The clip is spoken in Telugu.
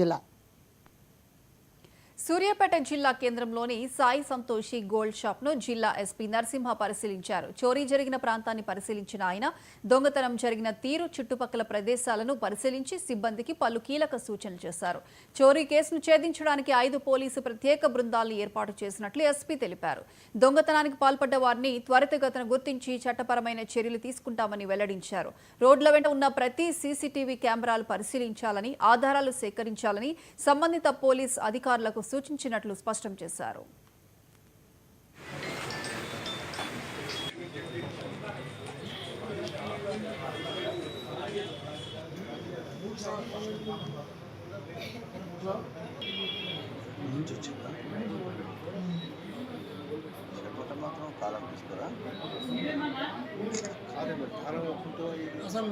జిల్లా సూర్యాపేట జిల్లా కేంద్రంలోని సాయి సంతోషి గోల్డ్ షాప్ ను జిల్లా ఎస్పీ నరసింహ పరిశీలించారు. చోరీ జరిగిన ప్రాంతాన్ని పరిశీలించిన ఆయన దొంగతనం జరిగిన తీరు, చుట్టుపక్కల ప్రదేశాలను పరిశీలించి సిబ్బందికి పలు కీలక సూచనలు చేశారు. చోరీ కేసును ఛేదించడానికి 5 పోలీసు ప్రత్యేక బృందాలను ఏర్పాటు చేసినట్లు ఎస్పీ తెలిపారు. దొంగతనానికి పాల్పడ్డ వారిని త్వరితగతిన గుర్తించి చట్టపరమైన చర్యలు తీసుకుంటామని వెల్లడించారు. రోడ్ల వెంట ఉన్న ప్రతి సీసీటీవీ కెమెరాలు పరిశీలించాలని, ఆధారాలు సేకరించాలని సంబంధిత పోలీస్ అధికారులకు సూచించినట్లు స్పష్టం చేశారు. అసలు